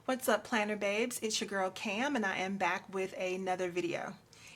What's up, planner babes? It's your girl Cam, and I am back with another video.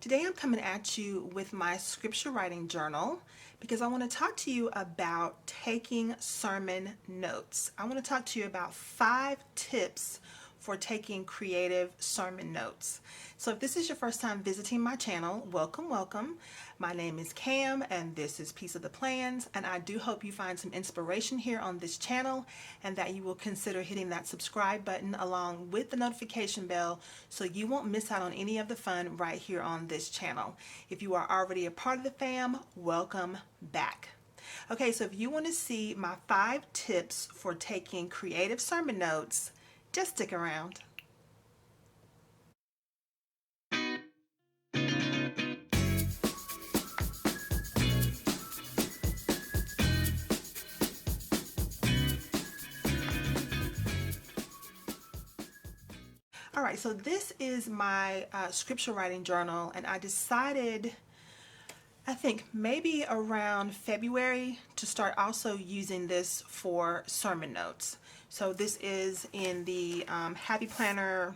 Today I'm coming at you with my scripture writing journal because I want to talk to you about taking sermon notes. I want to talk to you about 5 tips for taking creative sermon notes. So if this is your first time visiting my channel, welcome, welcome. My name is Cam and this is Piece of the Plans, and I do hope you find some inspiration here on this channel and that you will consider hitting that subscribe button along with the notification bell so you won't miss out on any of the fun right here on this channel. If you are already a part of the fam, welcome back. Okay, so if you want to see my 5 tips for taking creative sermon notes, just stick around. All right, so this is my scripture writing journal, and I decided, I think maybe around February, to start also using this for sermon notes. So this is in the Happy Planner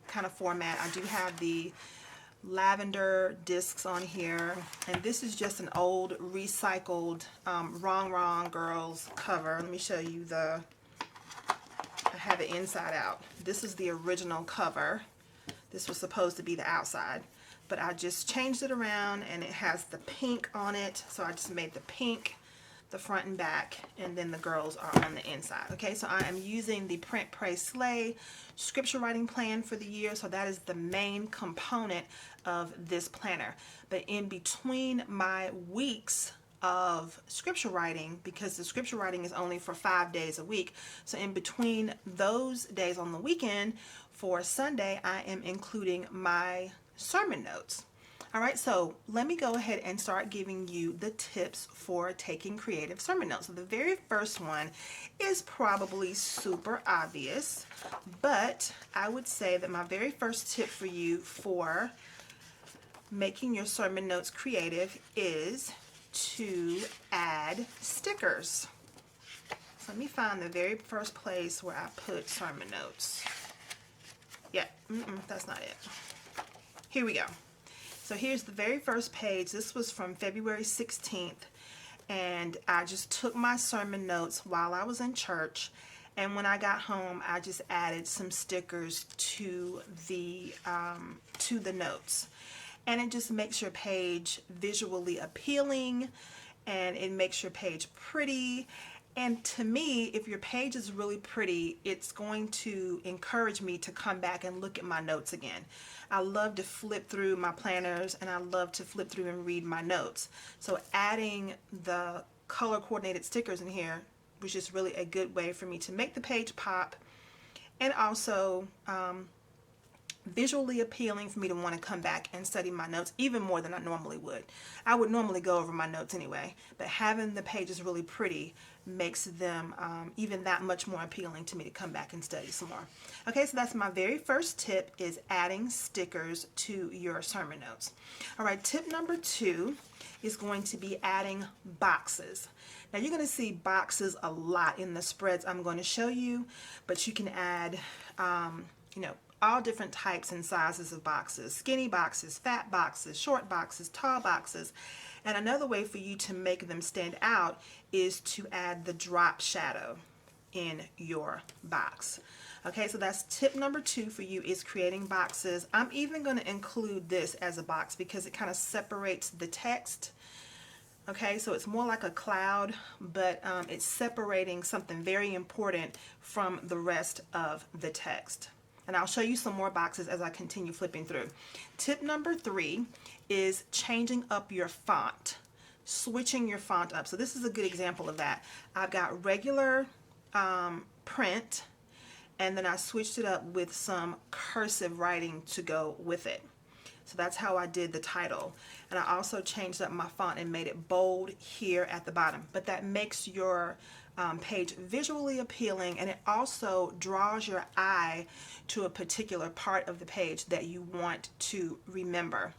kind of format. I do have the lavender discs on here, and this is just an old recycled Wrong Girls cover. Let me show you I have it inside out. This is the original cover. This was supposed to be the outside, but I just changed it around and it has the pink on it, so I just made the pink the front and back, and then the girls are on the inside. Okay, so I am using the Print Pray Slay scripture writing plan for the year, so that is the main component of this planner. But in between my weeks of scripture writing, because the scripture writing is only for 5 days a week, so in between those days on the weekend for Sunday, I am including my sermon notes. All right, so let me go ahead and start giving you the tips for taking creative sermon notes. So the very first one is probably super obvious, but I would say that my very first tip for you for making your sermon notes creative is to add stickers. So let me find the very first place where I put sermon notes. Yeah, that's not it. Here we go. So here's the very first page. This was from February 16th, and I just took my sermon notes while I was in church, and when I got home I just added some stickers to the notes, and it just makes your page visually appealing, and it makes your page pretty. And to me, if your page is really pretty, it's going to encourage me to come back and look at my notes again. I love to flip through my planners, and I love to flip through and read my notes. So adding the color coordinated stickers in here was just really a good way for me to make the page pop, and also visually appealing for me to want to come back and study my notes even more than I normally would. I would normally go over my notes anyway, but having the pages really pretty makes them even that much more appealing to me to come back and study some more. Okay, so that's my very first tip, is adding stickers to your sermon notes. All right, tip number 2 is going to be adding boxes. Now you're going to see boxes a lot in the spreads I'm going to show you, but you can add all different types and sizes of boxes: skinny boxes, fat boxes, short boxes, tall boxes. And another way for you to make them stand out is to add the drop shadow in your box. Okay, so that's tip number 2 for you, is creating boxes. I'm even going to include this as a box because it kind of separates the text. Okay, so it's more like a cloud, but it's separating something very important from the rest of the text. And I'll show you some more boxes as I continue flipping through. Tip number 3 is changing up your font, switching your font up. So this is a good example of that. I've got regular print, and then I switched it up with some cursive writing to go with it. So that's how I did the title. And I also changed up my font and made it bold here at the bottom. But that makes your page visually appealing, and it also draws your eye to a particular part of the page that you want to remember.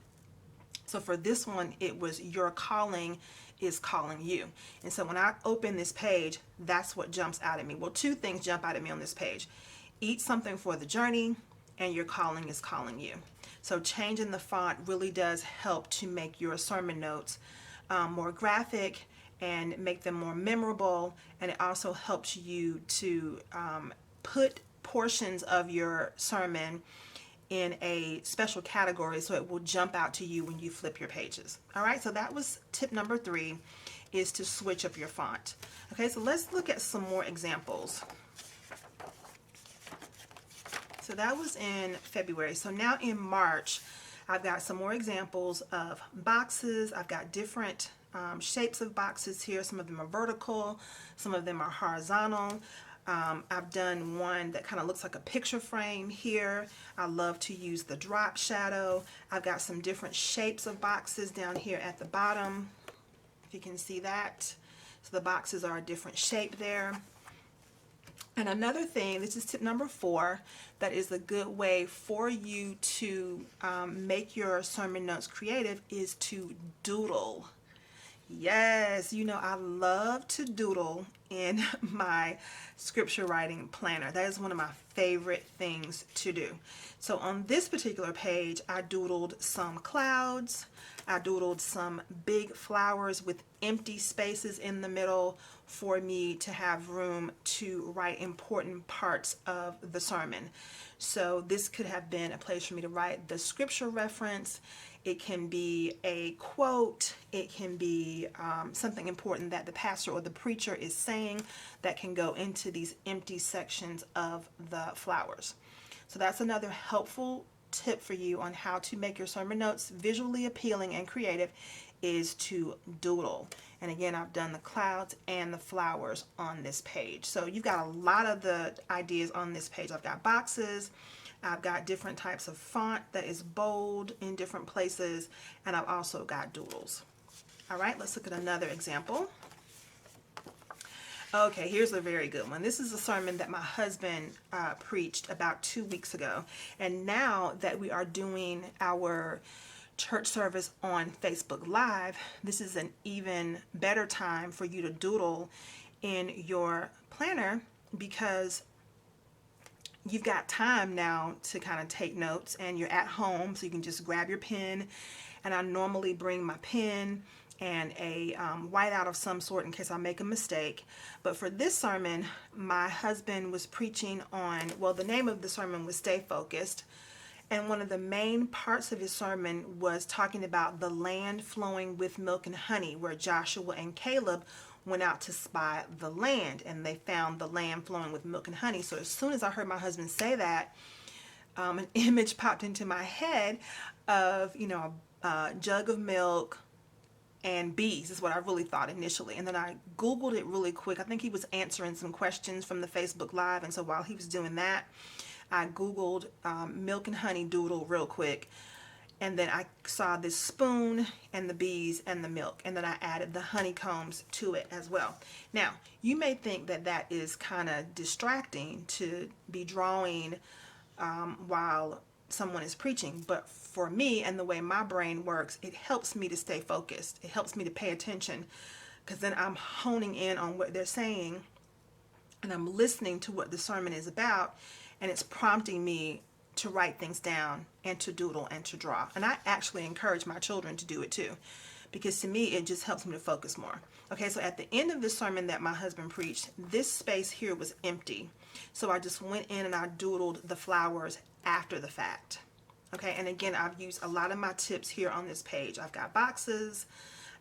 So for this one, it was "Your calling is calling you." And so when I open this page, that's what jumps out at me. Well, 2 things jump out at me on this page. eat something for the journey, and your calling is calling you. So changing the font really does help to make your sermon notes more graphic and make them more memorable, and it also helps you to put portions of your sermon in a special category so it will jump out to you when you flip your pages. All right, so that was tip number 3, is to switch up your font. Okay, so let's look at some more examples. So that was in February. So now in March, I've got some more examples of boxes. I've got different shapes of boxes here. Some of them are vertical, some of them are horizontal. I've done one that kind of looks like a picture frame here. I love to use the drop shadow. I've got some different shapes of boxes down here at the bottom, if you can see that. So the boxes are a different shape there. And another thing, this is tip number 4, that is a good way for you to make your sermon notes creative, is to doodle. Yes, you know, I love to doodle in my scripture writing planner. That is one of my favorite things to do. So on this particular page, I doodled some clouds. I doodled some big flowers with empty spaces in the middle for me to have room to write important parts of the sermon. So this could have been a place for me to write the scripture reference. It can be a quote. It can be something important that the pastor or the preacher is saying that can go into these empty sections of the flowers. So that's another helpful tip for you on how to make your sermon notes visually appealing and creative, is to doodle. And again, I've done the clouds and the flowers on this page. So you've got a lot of the ideas on this page. I've got boxes, I've got different types of font that is bold in different places, and I've also got doodles. All right, let's look at another example. Okay, here's a very good one. This is a sermon that my husband preached about 2 weeks ago. And now that we are doing our church service on Facebook Live, this is an even better time for you to doodle in your planner, because you've got time now to kind of take notes, and you're at home, so you can just grab your pen. And I normally bring my pen and a whiteout of some sort in case I make a mistake. But for this sermon, my husband was preaching on, well, the name of the sermon was Stay Focused. And one of the main parts of his sermon was talking about the land flowing with milk and honey, where Joshua and Caleb went out to spy the land, and they found the land flowing with milk and honey. So as soon as I heard my husband say that, an image popped into my head of, you know, a jug of milk and bees is what I really thought initially. And then I Googled it really quick. I think he was answering some questions from the Facebook Live. And so while he was doing that, I Googled milk and honey doodle real quick. And then I saw this spoon and the bees and the milk. And then I added the honeycombs to it as well. Now, you may think that that is kind of distracting to be drawing while someone is preaching, but for me and the way my brain works, it helps me to stay focused. It helps me to pay attention, because then I'm honing in on what they're saying, and I'm listening to what the sermon is about, and it's prompting me to write things down and to doodle and to draw. And I actually encourage my children to do it too, because to me it just helps me to focus more. Okay, so at the end of the sermon that my husband preached, this space here was empty. So I just went in and I doodled the flowers after the fact. Okay, and again, I've used a lot of my tips here on this page. I've got boxes,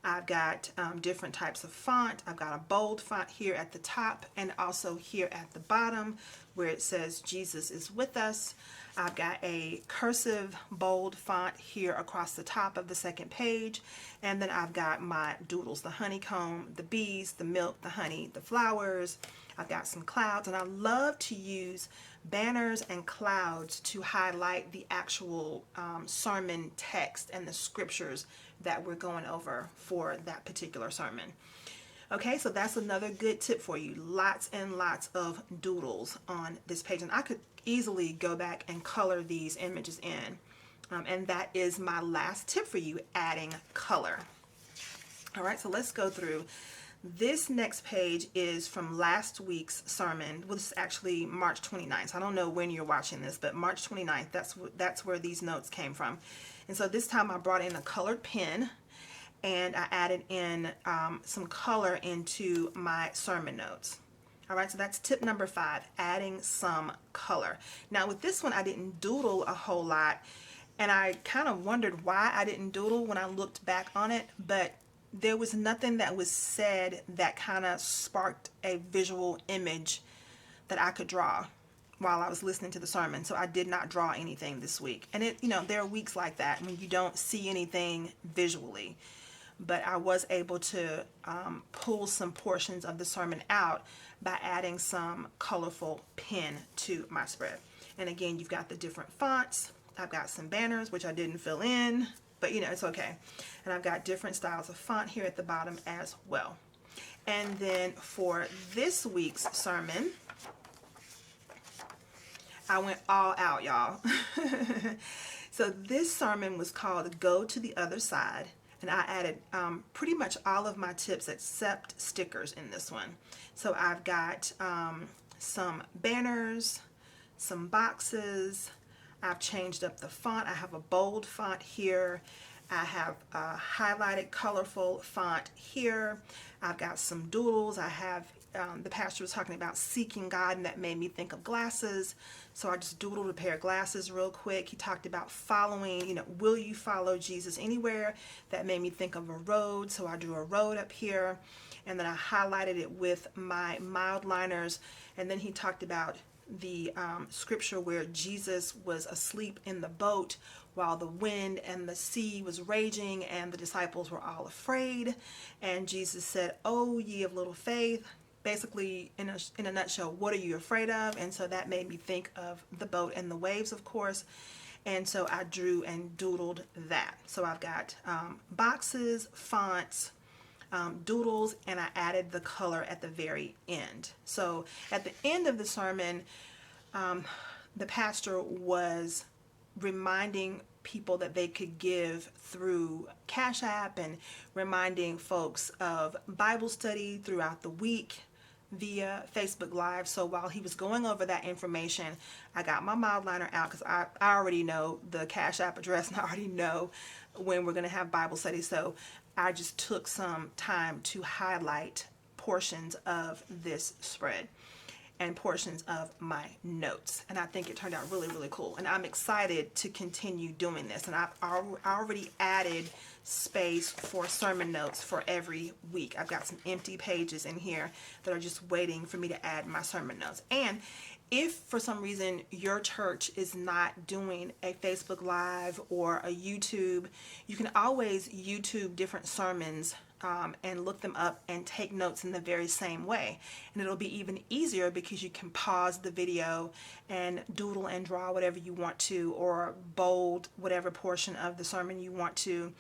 I've got different types of font. I've got a bold font here at the top and also here at the bottom where it says Jesus is with us. I've got a cursive bold font here across the top of the second page. And then I've got my doodles, the honeycomb, the bees, the milk, the honey, the flowers. I've got some clouds, and I love to use banners and clouds to highlight the actual sermon text and the scriptures that we're going over for that particular sermon. Okay, so that's another good tip for you. Lots and lots of doodles on this page, and I could easily go back and color these images in. And that is my last tip for you, adding color. All right, so let's go through This next page is from last week's sermon. Well, this is actually March 29th. So I don't know when you're watching this, but March 29th, that's where these notes came from. And so this time I brought in a colored pen, and I added in some color into my sermon notes. All right, so that's tip number 5, adding some color. Now with this one, I didn't doodle a whole lot, and I kind of wondered why I didn't doodle when I looked back on it, but there was nothing that was said that kind of sparked a visual image that I could draw while I was listening to the sermon. So I did not draw anything this week. And there are weeks like that when you don't see anything visually. But I was able to pull some portions of the sermon out by adding some colorful pen to my spread. And again, you've got the different fonts. I've got some banners, which I didn't fill in, but it's okay. And I've got different styles of font here at the bottom as well. And then for this week's sermon, I went all out, y'all. So this sermon was called Go to the Other Side. And I added pretty much all of my tips except stickers in this one. So I've got some banners, some boxes. I've changed up the font. I have a bold font here. I have a highlighted colorful font here. I've got some doodles. I have, the pastor was talking about seeking God, and that made me think of glasses. So I just doodled a pair of glasses real quick. He talked about following, will you follow Jesus anywhere? That made me think of a road. So I drew a road up here, and then I highlighted it with my mild liners. And then he talked about the scripture where Jesus was asleep in the boat while the wind and the sea was raging, and the disciples were all afraid. And Jesus said, "Oh, ye of little faith." Basically, in a nutshell, what are you afraid of? And so that made me think of the boat and the waves, of course. And so I drew and doodled that. So I've got boxes, fonts, doodles, and I added the color at the very end. So at the end of the sermon, the pastor was reminding people that they could give through Cash App, and reminding folks of Bible study throughout the week via Facebook Live. So while he was going over that information, I got my mild liner out because I already know the Cash App address, and I already know when we're going to have Bible study. So I just took some time to highlight portions of this spread and portions of my notes, and I think it turned out really, really cool, and I'm excited to continue doing this. And I've already added space for sermon notes for every week. I've got some empty pages in here that are just waiting for me to add my sermon notes. And if for some reason your church is not doing a Facebook Live or a YouTube, you can always YouTube different sermons and look them up and take notes in the very same way. And it'll be even easier because you can pause the video and doodle and draw whatever you want to, or bold whatever portion of the sermon you want to,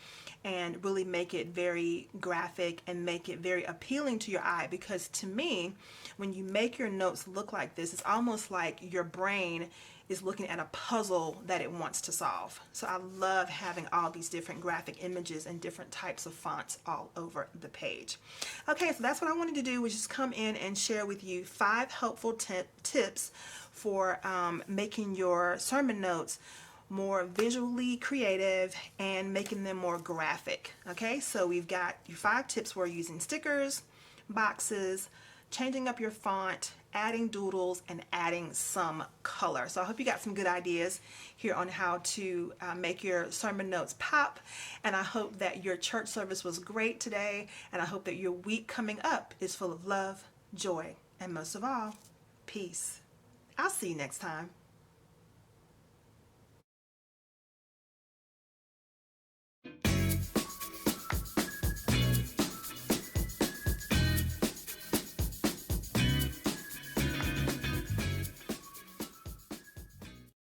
and really make it very graphic and make it very appealing to your eye. Because to me, when you make your notes look like this, it's almost like your brain is looking at a puzzle that it wants to solve. So I love having all these different graphic images and different types of fonts all over the page. Okay, so that's what I wanted to do, was just come in and share with you 5 helpful tips for making your sermon notes more visually creative and making them more graphic. Okay, so we've got your 5 tips for using stickers, boxes, changing up your font, adding doodles, and adding some color. So I hope you got some good ideas here on how to make your sermon notes pop. And I hope that your church service was great today. And I hope that your week coming up is full of love, joy, and most of all, peace. I'll see you next time.